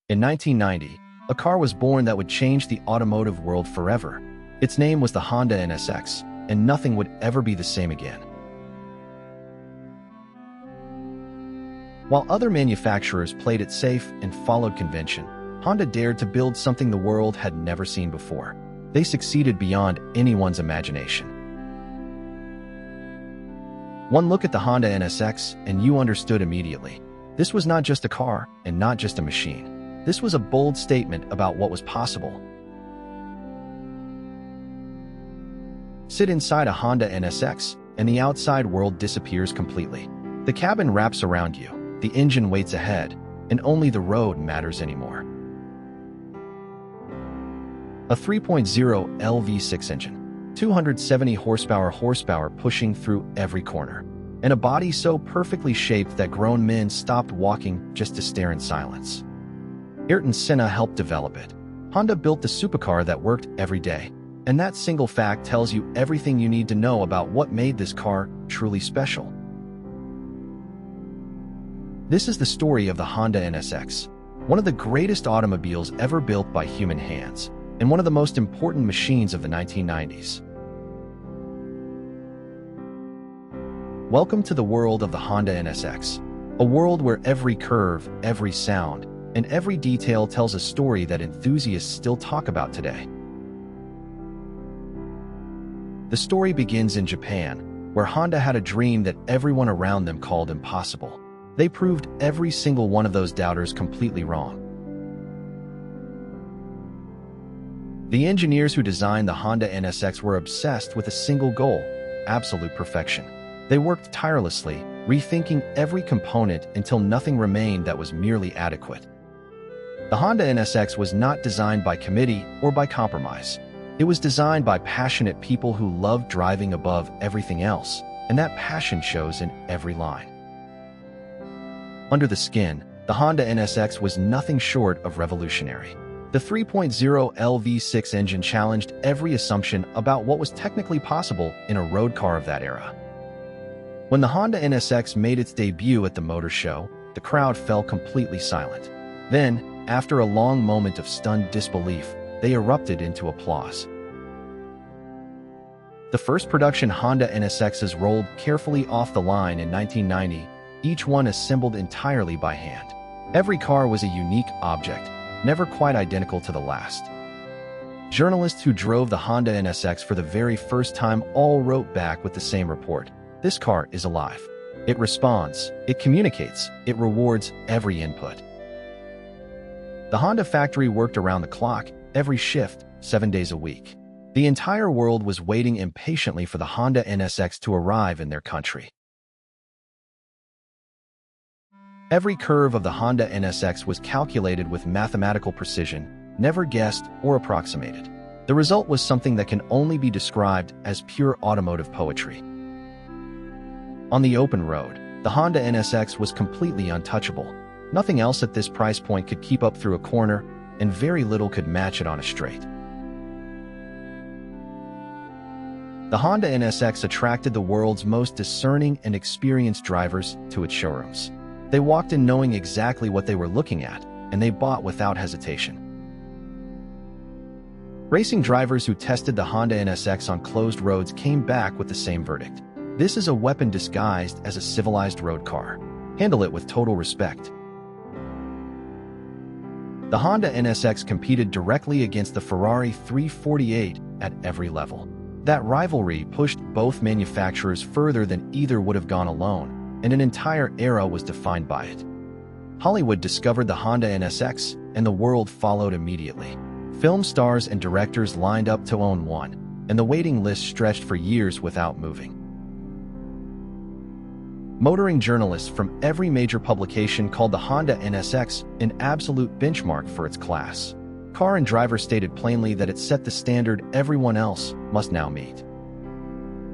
In 1990, a car was born that would change the automotive world forever. Its name was the Honda NSX, and nothing would ever be the same again. While other manufacturers played it safe and followed convention, Honda dared to build something the world had never seen before. They succeeded beyond anyone's imagination. One look at the Honda NSX, and you understood immediately. This was not just a car, and not just a machine. This was a bold statement about what was possible. Sit inside a Honda NSX, and the outside world disappears completely. The cabin wraps around you, the engine waits ahead, and only the road matters anymore. A 3.0 L V6 engine, 270 horsepower pushing through every corner, and a body so perfectly shaped that grown men stopped walking just to stare in silence. Ayrton Senna helped develop it. Honda built the supercar that worked every day, and that single fact tells you everything you need to know about what made this car truly special. This is the story of the Honda NSX, one of the greatest automobiles ever built by human hands, and one of the most important machines of the 1990s. Welcome to the world of the Honda NSX, a world where every curve, every sound, and every detail tells a story that enthusiasts still talk about today. The story begins in Japan, where Honda had a dream that everyone around them called impossible. They proved every single one of those doubters completely wrong. The engineers who designed the Honda NSX were obsessed with a single goal: absolute perfection. They worked tirelessly, rethinking every component until nothing remained that was merely adequate. The Honda NSX was not designed by committee or by compromise. It was designed by passionate people who loved driving above everything else, and that passion shows in every line. Under the skin, the Honda NSX was nothing short of revolutionary. The 3.0 L V6 engine challenged every assumption about what was technically possible in a road car of that era. When the Honda NSX made its debut at the Motor Show, the crowd fell completely silent. Then, after a long moment of stunned disbelief, they erupted into applause. The first production Honda NSXs rolled carefully off the line in 1990, each one assembled entirely by hand. Every car was a unique object, never quite identical to the last. Journalists who drove the Honda NSX for the very first time all wrote back with the same report: "This car is alive. It responds, it communicates, it rewards every input." The Honda factory worked around the clock, every shift, 7 days a week. The entire world was waiting impatiently for the Honda NSX to arrive in their country. Every curve of the Honda NSX was calculated with mathematical precision, never guessed or approximated. The result was something that can only be described as pure automotive poetry. On the open road, the Honda NSX was completely untouchable. Nothing else at this price point could keep up through a corner, and very little could match it on a straight. The Honda NSX attracted the world's most discerning and experienced drivers to its showrooms. They walked in knowing exactly what they were looking at, and they bought without hesitation. Racing drivers who tested the Honda NSX on closed roads came back with the same verdict: "This is a weapon disguised as a civilized road car. Handle it with total respect." The Honda NSX competed directly against the Ferrari 348 at every level. That rivalry pushed both manufacturers further than either would have gone alone, and an entire era was defined by it. Hollywood discovered the Honda NSX, and the world followed immediately. Film stars and directors lined up to own one, and the waiting list stretched for years without moving. Motoring journalists from every major publication called the Honda NSX an absolute benchmark for its class. Car and driver stated plainly that it set the standard everyone else must now meet.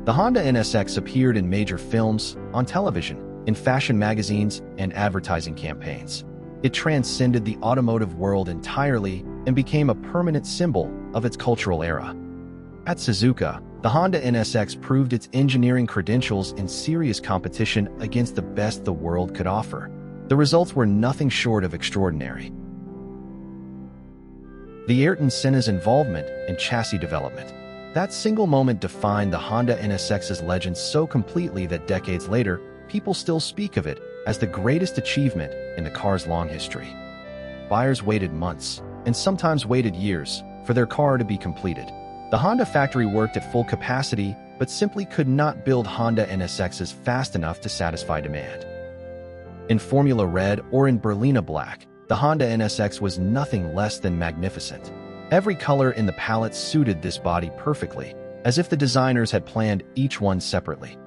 The Honda NSX appeared in major films, on television, in fashion magazines, and advertising campaigns. It transcended the automotive world entirely and became a permanent symbol of its cultural era. At Suzuka, the Honda NSX proved its engineering credentials in serious competition against the best the world could offer. The results were nothing short of extraordinary. the Ayrton Senna's involvement in chassis development. That single moment defined the Honda NSX's legend so completely that decades later, people still speak of it as the greatest achievement in the car's long history. Buyers waited months, and sometimes waited years, for their car to be completed. The Honda factory worked at full capacity, but simply could not build Honda NSXs fast enough to satisfy demand. In Formula Red or in Berlina Black, the Honda NSX was nothing less than magnificent. Every color in the palette suited this body perfectly, as if the designers had planned each one separately.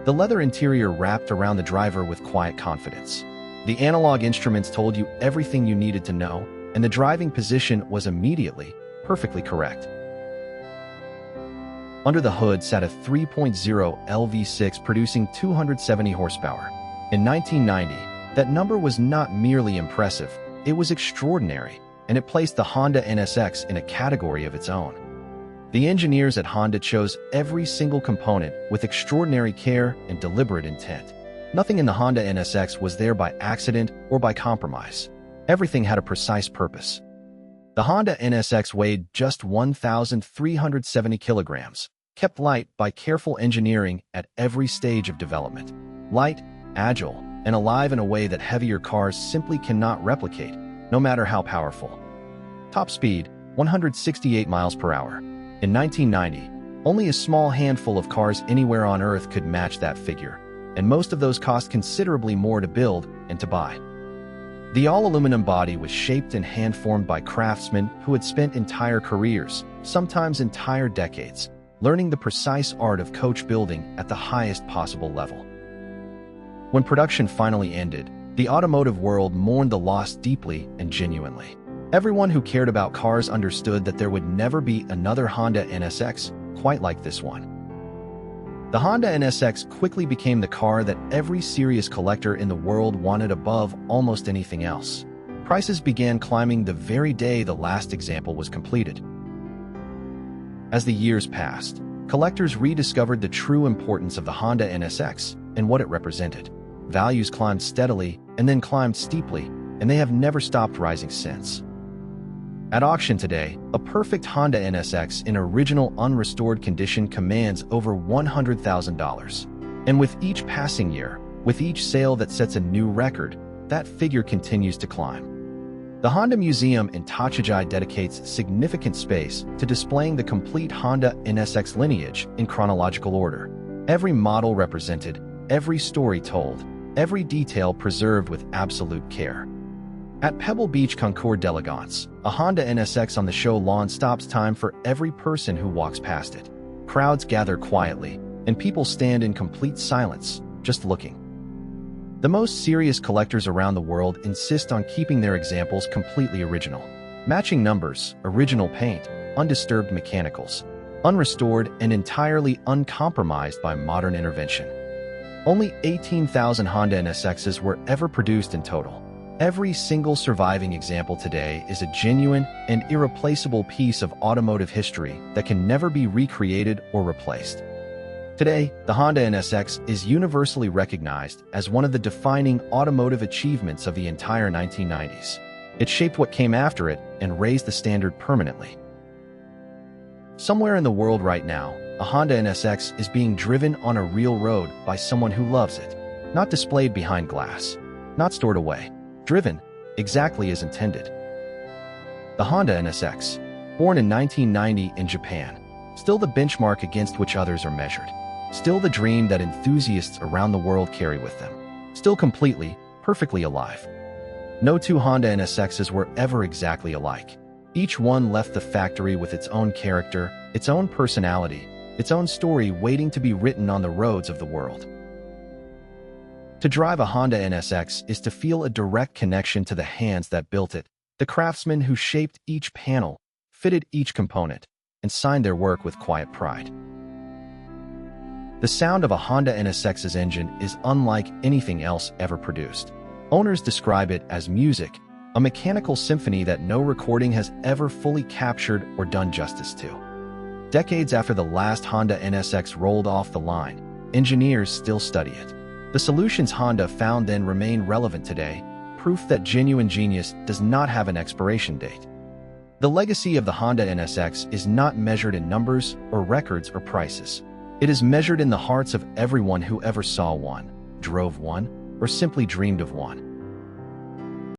The leather interior wrapped around the driver with quiet confidence. The analog instruments told you everything you needed to know, and the driving position was immediately, perfectly correct. Under the hood sat a 3.0 LV6 producing 270 horsepower. In 1990, that number was not merely impressive, it was extraordinary, and it placed the Honda NSX in a category of its own. The engineers at Honda chose every single component with extraordinary care and deliberate intent. Nothing in the Honda NSX was there by accident or by compromise. Everything had a precise purpose. The Honda NSX weighed just 1,370 kilograms, kept light by careful engineering at every stage of development. Light, agile, and alive in a way that heavier cars simply cannot replicate, no matter how powerful. Top speed, 168 miles per hour. In 1990, only a small handful of cars anywhere on Earth could match that figure, and most of those cost considerably more to build and to buy. The all-aluminum body was shaped and hand-formed by craftsmen who had spent entire careers, sometimes entire decades, learning the precise art of coach building at the highest possible level. When production finally ended, the automotive world mourned the loss deeply and genuinely. Everyone who cared about cars understood that there would never be another Honda NSX quite like this one. The Honda NSX quickly became the car that every serious collector in the world wanted above almost anything else. Prices began climbing the very day the last example was completed. As the years passed, collectors rediscovered the true importance of the Honda NSX and what it represented. Values climbed steadily and then climbed steeply, and they have never stopped rising since. At auction today, a perfect Honda NSX in original unrestored condition commands over $100,000. And with each passing year, with each sale that sets a new record, that figure continues to climb. The Honda Museum in Tachijai dedicates significant space to displaying the complete Honda NSX lineage in chronological order. Every model represented, every story told, every detail preserved with absolute care. At Pebble Beach Concours d'Elegance, a Honda NSX on the show lawn stops time for every person who walks past it. Crowds gather quietly, and people stand in complete silence, just looking. The most serious collectors around the world insist on keeping their examples completely original. Matching numbers, original paint, undisturbed mechanicals, unrestored and entirely uncompromised by modern intervention. Only 18,000 Honda NSXs were ever produced in total. Every single surviving example today is a genuine and irreplaceable piece of automotive history that can never be recreated or replaced. Today, the Honda NSX is universally recognized as one of the defining automotive achievements of the entire 1990s. It shaped what came after it and raised the standard permanently. Somewhere in the world right now, a Honda NSX is being driven on a real road by someone who loves it, not displayed behind glass, not stored away. Driven, exactly as intended. The Honda NSX, born in 1990 in Japan, still the benchmark against which others are measured. Still the dream that enthusiasts around the world carry with them. Still completely, perfectly alive. No two Honda NSXs were ever exactly alike. Each one left the factory with its own character, its own personality, its own story waiting to be written on the roads of the world. To drive a Honda NSX is to feel a direct connection to the hands that built it, the craftsmen who shaped each panel, fitted each component, and signed their work with quiet pride. The sound of a Honda NSX's engine is unlike anything else ever produced. Owners describe it as music, a mechanical symphony that no recording has ever fully captured or done justice to. Decades after the last Honda NSX rolled off the line, engineers still study it. The solutions Honda found then remain relevant today, proof that genuine genius does not have an expiration date. The legacy of the Honda NSX is not measured in numbers or records or prices. It is measured in the hearts of everyone who ever saw one, drove one, or simply dreamed of one.